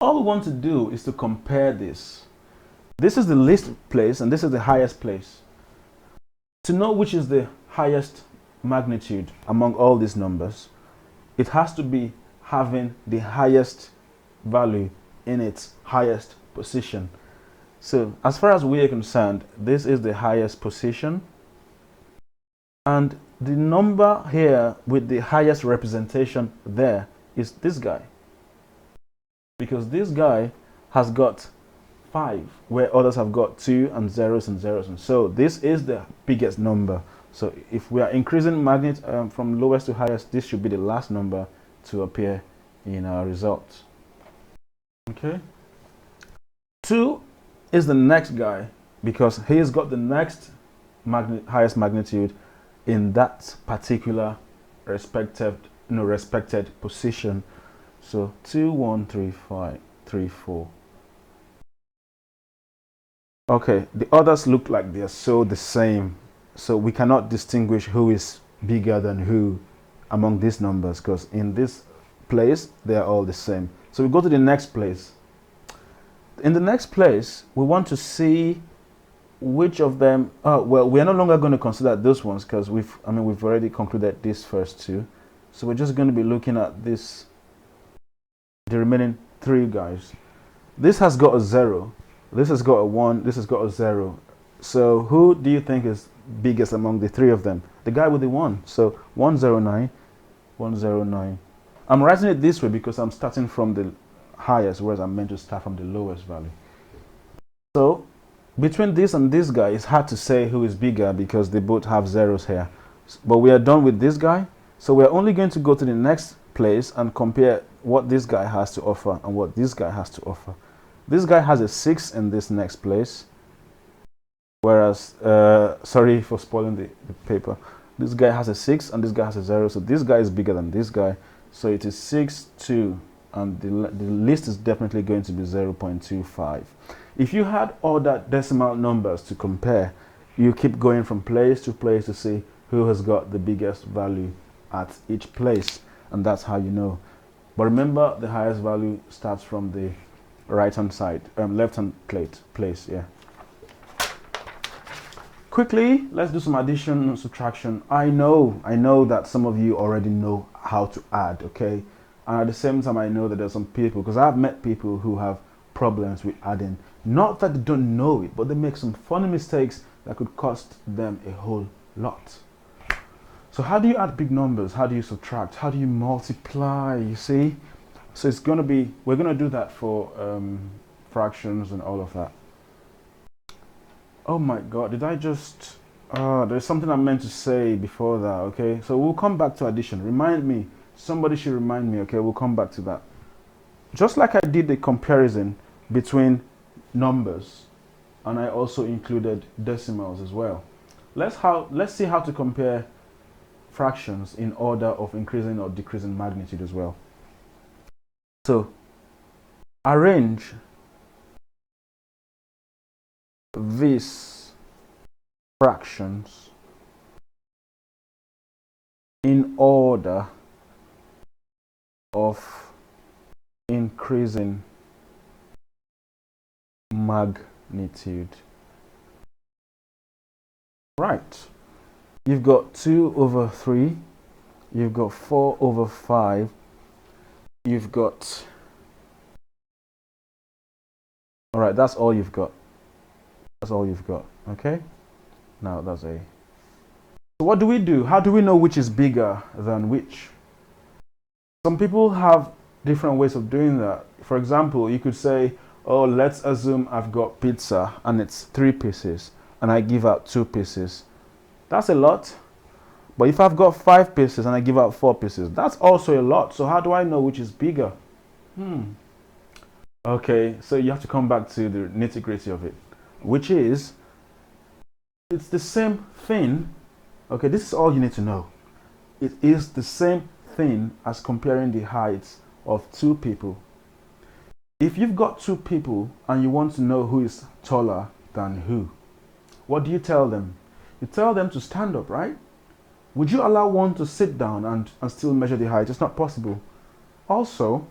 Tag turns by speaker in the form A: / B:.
A: All we want to do is to compare this. This is the least place and this is the highest place. To know which is the highest magnitude among all these numbers, it has to be having the highest value in its highest position. So as far as we are concerned, this is the highest position, and the number here with the highest representation there is this guy, because this guy has got 5 where others have got 2 and zeros and zeros, and so this is the biggest number. So if we are increasing magnitude from lowest to highest, this should be the last number to appear in our results. Okay, 2 is the next guy because he's got the next highest magnitude in that particular respected position. So 2, 1, 3, 5, 3, 4. Okay, the others look like they're so the same, so we cannot distinguish who is bigger than who among these numbers, because in this place they are all the same. So we go to the next place. In the next place, we want to see which of them. Well, we are no longer going to consider those ones because we've already concluded these first 2. So we're just going to be looking at the remaining 3 guys. This has got a 0. This has got a 1. This has got a 0. So who do you think is biggest among the 3 of them? The guy with the 1. So 109, 109. I'm writing it this way because I'm starting from the highest, whereas I'm meant to start from the lowest value. So between this and this guy, it's hard to say who is bigger because they both have zeros here. But we are done with this guy. So we're only going to go to the next place and compare what this guy has to offer and what this guy has to offer. This guy has a 6 in this next place, whereas, sorry for spoiling the paper. This guy has a 6 and this guy has a 0, so this guy is bigger than this guy. So it is 6, 2, and the list is definitely going to be 0.25. If you had other decimal numbers to compare, you keep going from place to place to see who has got the biggest value at each place, and that's how you know. But remember, the highest value starts from the right hand side, left hand place. Yeah. Quickly, let's do some addition and subtraction. I know that some of you already know how to add, okay? And at the same time, I know that there's some people, because I've met people who have problems with adding. Not that they don't know it, but they make some funny mistakes that could cost them a whole lot. So how do you add big numbers? How do you subtract? How do you multiply? You see? So it's going to be, we're going to do that for fractions and all of that. Oh my God, did I just, there's something I meant to say before that, okay? So we'll come back to addition. Remind me, somebody should remind me, okay? We'll come back to that. Just like I did the comparison between numbers, and I also included decimals as well. Let's see how to compare fractions in order of increasing or decreasing magnitude as well. So arrange these fractions in order of increasing magnitude. Right. You've got 2 over 3. You've got 4 over 5. You've got... Alright, that's all you've got. That's all you've got, okay? Now that's a... So what do we do? How do we know which is bigger than which? Some people have different ways of doing that. For example, you could say, oh, let's assume I've got pizza and it's 3 pieces and I give out 2 pieces. That's a lot. But if I've got 5 pieces and I give out 4 pieces, that's also a lot. So how do I know which is bigger? Okay, so you have to come back to the nitty-gritty of it, which is, it's the same thing. Okay, this is all you need to know. It is the same thing as comparing the heights of 2 people. If you've got 2 people and you want to know who is taller than who, what do you tell them? You tell them to stand up, right? Would you allow one to sit down and still measure the height? It's not possible. Also,